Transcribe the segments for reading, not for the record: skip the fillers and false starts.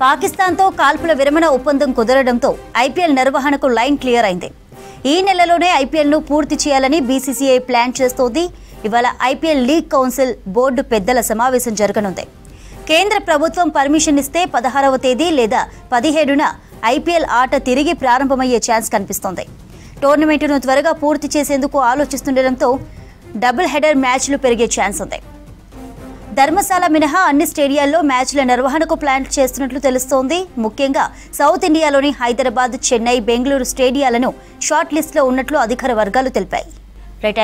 పాకిస్తాన్తో కాల్పుల విరమణ ఒప్పందం కుదరడంతో ఐపీఎల్ నిర్వహణకు లైన్ క్లియర్ అయింది. ఈ నెలలోనే ఐపీఎల్ను పూర్తి చేయాలని బీసీసీఐ ప్లాన్ చేస్తోంది. ఇవాళ ఐపీఎల్ లీగ్ కౌన్సిల్ బోర్డు పెద్దల సమావేశం జరగనుంది. కేంద్ర ప్రభుత్వం పర్మిషన్ ఇస్తే 16వ తేదీ లేదా 17న ఐపీఎల్ ఆట తిరిగి ప్రారంభమయ్యే ఛాన్స్ కనిపిస్తోంది. టోర్నమెంటును త్వరగా పూర్తి చేసేందుకు ఆలోచిస్తుండటంతో డబుల్ హెడర్ మ్యాచ్లు పెరిగే ఛాన్స్ ఉంది. ధర్మశాల మినహా అన్ని స్టేడియాల్లో మ్యాచ్ల నిర్వహణకు ప్లాన్ చేస్తున్నట్లు తెలుస్తోంది. ముఖ్యంగా సౌత్ ఇండియాలోని హైదరాబాద్, చెన్నై, బెంగళూరు స్టేడియాలను షార్ట్ లిస్టులో ఉన్నట్లు అధికార వర్గాలు తెలిపాయి.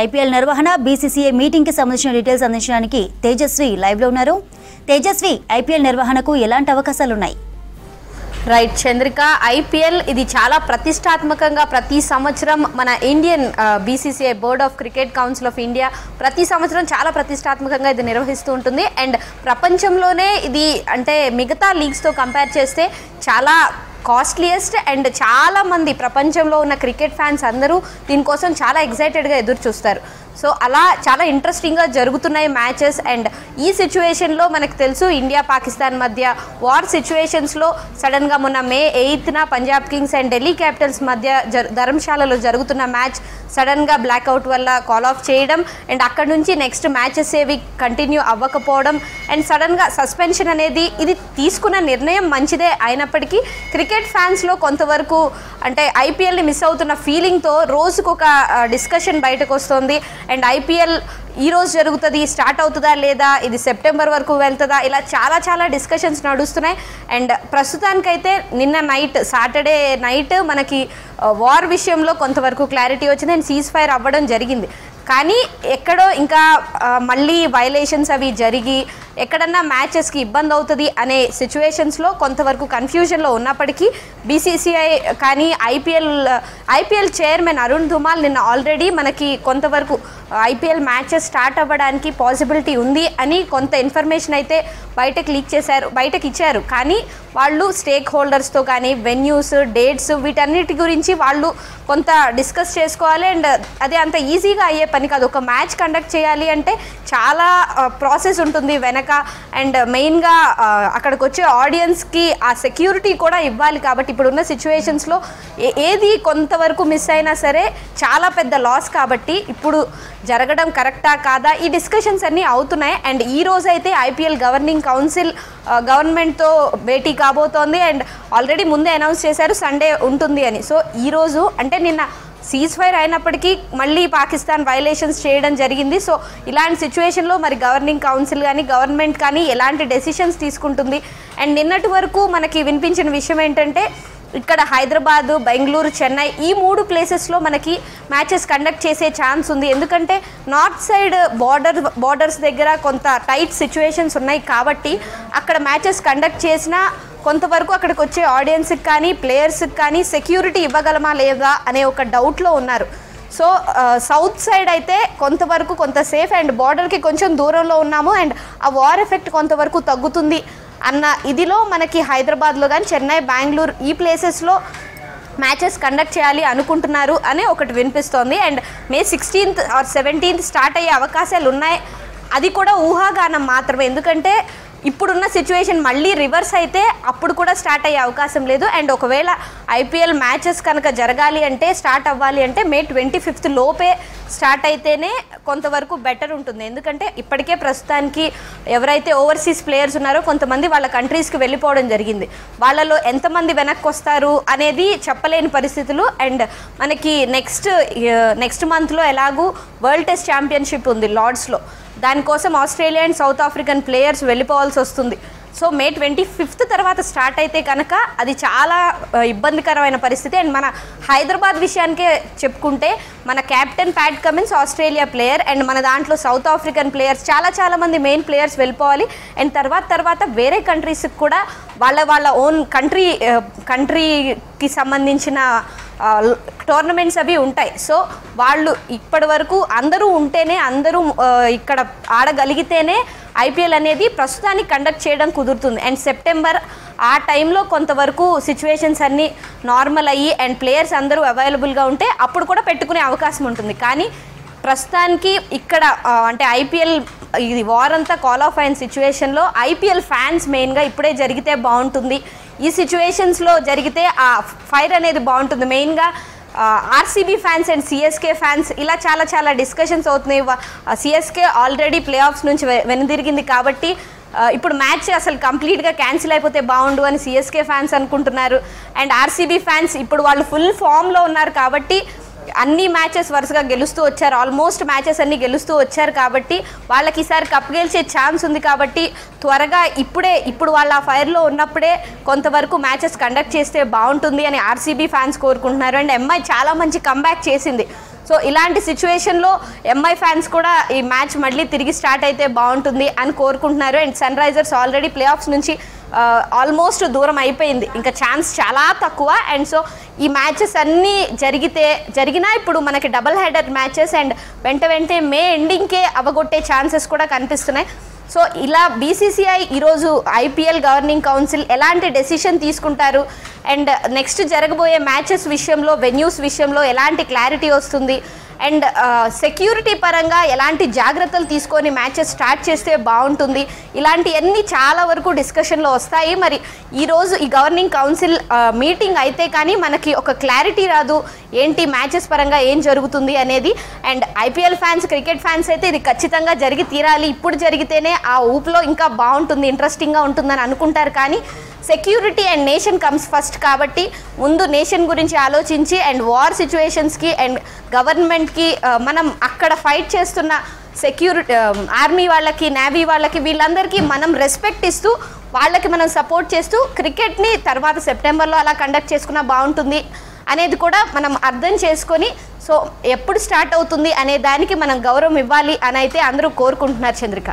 ఐపీఎల్ నిర్వహణ బీసీసీఐ మీటింగ్ కి సంబంధించిన డీటెయిల్స్ అందించడానికి తేజస్వి లైవ్ లో ఉన్నారు. తేజస్వి, ఐపీఎల్ నిర్వహణకు ఎలాంటి అవకాశాలున్నాయి? రైట్ చంద్రిక, ఐపీఎల్ ఇది చాలా ప్రతిష్టాత్మకంగా ప్రతి సంవత్సరం మన Indian BCCI board of cricket council of India ప్రతి సంవత్సరం చాలా ప్రతిష్టాత్మకంగా ఇది నిర్వహిస్తూ ఉంటుంది. అండ్ ప్రపంచంలోనే ఇది అంటే మిగతా లీగ్స్తో కంపేర్ చేస్తే చాలా కాస్ట్లీయెస్ట్ అండ్ చాలా మంది ప్రపంచంలో ఉన్న క్రికెట్ ఫ్యాన్స్ అందరూ దీనికోసం చాలా ఎక్సైటెడ్గా ఎదురు చూస్తారు. సో అలా చాలా ఇంట్రెస్టింగ్గా జరుగుతున్నాయి మ్యాచెస్. అండ్ ఈ సిచ్యువేషన్లో మనకు తెలుసు ఇండియా పాకిస్తాన్ మధ్య వార్ సిచ్యువేషన్స్లో సడన్గా మొన్న May 8న Punjab Kings and Delhi Capitals మధ్య ధర్మశాలలో జరుగుతున్న మ్యాచ్ సడన్గా బ్లాక్అవుట్ వల్ల కాల్ ఆఫ్ చేయడం అండ్ అక్కడ నుంచి నెక్స్ట్ మ్యాచెస్ ఏవి కంటిన్యూ అవ్వకపోవడం అండ్ సడన్గా సస్పెన్షన్ అనేది ఇది తీసుకున్న నిర్ణయం మంచిదే అయినప్పటికీ క్రికెట్ ఫ్యాన్స్లో కొంతవరకు అంటే ఐపీఎల్ని మిస్ అవుతున్న ఫీలింగ్తో రోజుకొక డిస్కషన్ బయటకు వస్తుంది. అండ్ ఐపీఎల్ ఈరోజు జరుగుతుంది, స్టార్ట్ అవుతుందా లేదా, ఇది సెప్టెంబర్ వరకు వెళ్తుందా, ఇలా చాలా డిస్కషన్స్ నడుస్తున్నాయి. అండ్ ప్రస్తుతానికైతే నిన్న నైట్ సాటర్డే నైట్ మనకి వార్ విషయంలో కొంతవరకు క్లారిటీ వచ్చింది అండ్ సీజ్ ఫైర్ అవ్వడం జరిగింది. కానీ ఎక్కడో ఇంకా మళ్ళీ వైలేషన్స్ అవి జరిగి ఎక్కడన్నా మ్యాచెస్కి ఇబ్బంది అవుతుంది అనే సిచ్యువేషన్స్లో కొంతవరకు కన్ఫ్యూజన్లో ఉన్నప్పటికీ బీసీసీఐ కానీ ఐపీఎల్ చైర్మన్ అరుణ్ ధుమాల్ నిన్న ఆల్రెడీ మనకి కొంతవరకు ఐపీఎల్ మ్యాచెస్ స్టార్ట్ అవ్వడానికి పాసిబిలిటీ ఉంది అని కొంత ఇన్ఫర్మేషన్ అయితే బయటకు ఇచ్చారు. కానీ వాళ్ళు స్టేక్ హోల్డర్స్తో కానీ వెన్యూస్, డేట్స్ వీటన్నిటి గురించి వాళ్ళు కొంత డిస్కస్ చేసుకోవాలి. అండ్ అదే అంత ఈజీగా అయ్యే పని కాదు. ఒక మ్యాచ్ కండక్ట్ చేయాలి అంటే చాలా ప్రాసెస్ ఉంటుంది వెనక. అండ్ మెయిన్గా అక్కడికి వచ్చే ఆడియన్స్కి ఆ సెక్యూరిటీ కూడా ఇవ్వాలి. కాబట్టి ఇప్పుడున్న సిచ్యువేషన్స్లో ఏది కొంతవరకు మిస్ అయినా సరే చాలా పెద్ద లాస్. కాబట్టి ఇప్పుడు జరగడం కరెక్టా కాదా ఈ డిస్కషన్స్ అన్నీ అవుతున్నాయి. అండ్ ఈ రోజు అయితే ఐపీఎల్ గవర్నింగ్ కౌన్సిల్ గవర్నమెంట్తో భేటీ కాబోతోంది. అండ్ ఆల్రెడీ ముందే అనౌన్స్ చేశారు సండే ఉంటుంది అని. సో ఈరోజు అంటే నిన్న సీజ్ ఫైర్ అయినప్పటికీ మళ్ళీ పాకిస్తాన్ వైలేషన్స్ చేయడం జరిగింది. సో ఇలాంటి సిచ్యువేషన్లో మరి గవర్నింగ్ కౌన్సిల్ కానీ గవర్నమెంట్ కానీ ఎలాంటి డెసిషన్స్ తీసుకుంటుంది. అండ్ నిన్నటి వరకు మనకి వినిపించిన విషయం ఏంటంటే ఇక్కడ హైదరాబాదు, బెంగళూరు, చెన్నై ఈ 3 ప్లేసెస్లో మనకి మ్యాచెస్ కండక్ట్ చేసే ఛాన్స్ ఉంది. ఎందుకంటే నార్త్ సైడ్ బార్డర్స్ దగ్గర కొంత టైట్ సిచ్యువేషన్స్ ఉన్నాయి. కాబట్టి అక్కడ మ్యాచెస్ కండక్ట్ చేసినా కొంతవరకు అక్కడికి వచ్చే ఆడియన్స్కి కానీ ప్లేయర్స్కి కానీ సెక్యూరిటీ ఇవ్వగలమా లేదా అనే ఒక డౌట్లో ఉన్నారు. సో సౌత్ సైడ్ అయితే కొంతవరకు కొంత సేఫ్ అండ్ బార్డర్కి కొంచెం దూరంలో ఉన్నాము అండ్ ఆ వార్ ఎఫెక్ట్ కొంతవరకు తగ్గుతుంది అన్న ఇదిలో మనకి హైదరాబాద్లో కానీ చెన్నై, బెంగళూరు ఈ ప్లేసెస్లో మ్యాచెస్ కండక్ట్ చేయాలి అనుకుంటున్నారు అని ఒకటి వినిపిస్తోంది. And May 16th or 17th start అయ్యే అవకాశాలు ఉన్నాయి. అది కూడా ఊహాగానం మాత్రమే. ఎందుకంటే ఇప్పుడున్న సిచ్యువేషన్ మళ్ళీ రివర్స్ అయితే అప్పుడు కూడా స్టార్ట్ అయ్యే అవకాశం లేదు. అండ్ ఒకవేళ ఐపీఎల్ మ్యాచెస్ కనుక జరగాలి అంటే స్టార్ట్ అవ్వాలి అంటే May 25th లోపే స్టార్ట్ అయితేనే కొంతవరకు బెటర్ ఉంటుంది. ఎందుకంటే ఇప్పటికే ప్రస్తుతానికి ఎవరైతే ఓవర్సీస్ ప్లేయర్స్ ఉన్నారో కొంతమంది వాళ్ళ కంట్రీస్కి వెళ్ళిపోవడం జరిగింది. వాళ్ళలో ఎంతమంది వెనక్కి వస్తారు అనేది చెప్పలేని పరిస్థితులు. అండ్ మనకి నెక్స్ట్ మంత్లో ఎలాగూ వరల్డ్ టెస్ట్ ఛాంపియన్షిప్ ఉంది లార్డ్స్లో. దానికోసం Australia and South African players వెళ్ళిపోవాల్సి వస్తుంది. సో May 25th తర్వాత స్టార్ట్ అయితే కనుక అది చాలా ఇబ్బందికరమైన పరిస్థితి. అండ్ మన హైదరాబాద్ విషయానికే చెప్పుకుంటే మన captain Pat Cummins Australia player and మన దాంట్లో సౌత్ ఆఫ్రికన్ ప్లేయర్స్ చాలా మంది మెయిన్ ప్లేయర్స్ వెళ్ళిపోవాలి. అండ్ తర్వాత వేరే కంట్రీస్కి కూడా వాళ్ళ ఓన్ కంట్రీకి సంబంధించిన టోర్నమెంట్స్ అవి ఉంటాయి. సో వాళ్ళు ఇప్పటి వరకు అందరూ ఉంటేనే అందరూ ఇక్కడ ఆడగలిగితేనే ఐపీఎల్ అనేది ప్రస్తుతానికి కండక్ట్ చేయడం కుదురుతుంది. అండ్ సెప్టెంబర్ ఆ టైంలో కొంతవరకు సిచ్యువేషన్స్ అన్నీ నార్మల్ అయ్యి అండ్ ప్లేయర్స్ అందరూ అవైలబుల్గా ఉంటే అప్పుడు కూడా పెట్టుకునే అవకాశం ఉంటుంది. కానీ ప్రస్తుతానికి ఇక్కడ అంటే ఐపీఎల్ ఇది వార్ అంతా కాల్ ఆఫ్ అయిన సిచ్యువేషన్లో ఐపీఎల్ ఫ్యాన్స్ మెయిన్గా ఇప్పుడే జరిగితే బాగుంటుంది, ఈ సిచ్యువేషన్స్లో జరిగితే ఆ ఫైర్ అనేది బాగుంటుంది. మెయిన్గా RCB fans and CSK fans ఇలా చాలా డిస్కషన్స్ అవుతున్నాయి. సిఎస్కే ఆల్రెడీ ప్లే ఆఫ్స్ నుంచి వెనుదిరిగింది కాబట్టి ఇప్పుడు మ్యాచ్ అసలు కంప్లీట్గా క్యాన్సిల్ అయిపోతే బాగుండు అని సిఎస్కే ఫ్యాన్స్ అనుకుంటున్నారు. అండ్ ఆర్సీబీ ఫ్యాన్స్ ఇప్పుడు వాళ్ళు ఫుల్ ఫామ్లో ఉన్నారు కాబట్టి అన్ని మ్యాచెస్ వరుసగా గెలుస్తూ వచ్చారు, ఆల్మోస్ట్ మ్యాచెస్ అన్ని గెలుస్తూ వచ్చారు కాబట్టి వాళ్ళకి ఈసారి కప్ గెలిచే ఛాన్స్ ఉంది. కాబట్టి త్వరగా ఇప్పుడు వాళ్ళ ఆ ఫైర్లో ఉన్నప్పుడే కొంతవరకు మ్యాచెస్ కండక్ట్ చేస్తే బాగుంటుంది అని ఆర్సీబీ ఫ్యాన్స్ కోరుకుంటున్నారు. అండ్ ఎంఐ చాలా మంచి కంబ్యాక్ చేసింది. సో ఇలాంటి సిచ్యువేషన్లో ఎంఐ ఫ్యాన్స్ కూడా ఈ మ్యాచ్ మళ్ళీ తిరిగి స్టార్ట్ అయితే బాగుంటుంది అని కోరుకుంటున్నారు. And Sunrisers already playoffs నుంచి ఆల్మోస్ట్ దూరం అయిపోయింది, ఇంకా ఛాన్స్ చాలా తక్కువ. అండ్ సో ఈ మ్యాచెస్ అన్నీ జరిగినా ఇప్పుడు మనకి డబుల్ హెడర్ మ్యాచెస్ అండ్ వెంటే మే ఎండింగ్కే అవగొట్టే ఛాన్సెస్ కూడా కనిపిస్తున్నాయి. సో ఇలా బీసీసీఐ ఈరోజు ఐపీఎల్ గవర్నింగ్ కౌన్సిల్ ఎలాంటి డెసిషన్ తీసుకుంటారు అండ్ నెక్స్ట్ జరగబోయే మ్యాచెస్ విషయంలో, వెన్యూస్ విషయంలో ఎలాంటి క్లారిటీ వస్తుంది అండ్ సెక్యూరిటీ పరంగా ఎలాంటి జాగ్రత్తలు తీసుకొని మ్యాచెస్ స్టార్ట్ చేస్తే బాగుంటుంది, ఇలాంటివన్నీ చాలా వరకు డిస్కషన్లో వస్తాయి. మరి ఈరోజు ఈ గవర్నింగ్ కౌన్సిల్ మీటింగ్ అయితే కానీ మనకి ఒక క్లారిటీ రాదు ఏంటి మ్యాచెస్ పరంగా ఏం జరుగుతుంది అనేది. And IPL fans, cricket fans అయితే ఇది ఖచ్చితంగా జరిగి తీరాలి, ఇప్పుడు జరిగితేనే ఆ ఊపులో ఇంకా బాగుంటుంది, ఇంట్రెస్టింగ్గా ఉంటుందని అనుకుంటారు. కానీ security and nation comes first కాబట్టి ముందు నేషన్ గురించి ఆలోచించి అండ్ వార్ సిచ్యువేషన్స్కి అండ్ గవర్నమెంట్కి మనం అక్కడ ఫైట్ చేస్తున్న సెక్యూరిటీ ఆర్మీ వాళ్ళకి, నేవీ వాళ్ళకి, వీళ్ళందరికీ మనం రెస్పెక్ట్ ఇస్తూ వాళ్ళకి మనం సపోర్ట్ చేస్తూ క్రికెట్ని తర్వాత సెప్టెంబర్లో అలా కండక్ట్ చేసుకున్నా బాగుంటుంది అనేది కూడా మనం అర్థం చేసుకొని సో ఎప్పుడు స్టార్ట్ అవుతుంది అనే దానికి మనం గౌరవం ఇవ్వాలి అని అయితే అందరూ కోరుకుంటున్నారు. చంద్రిక.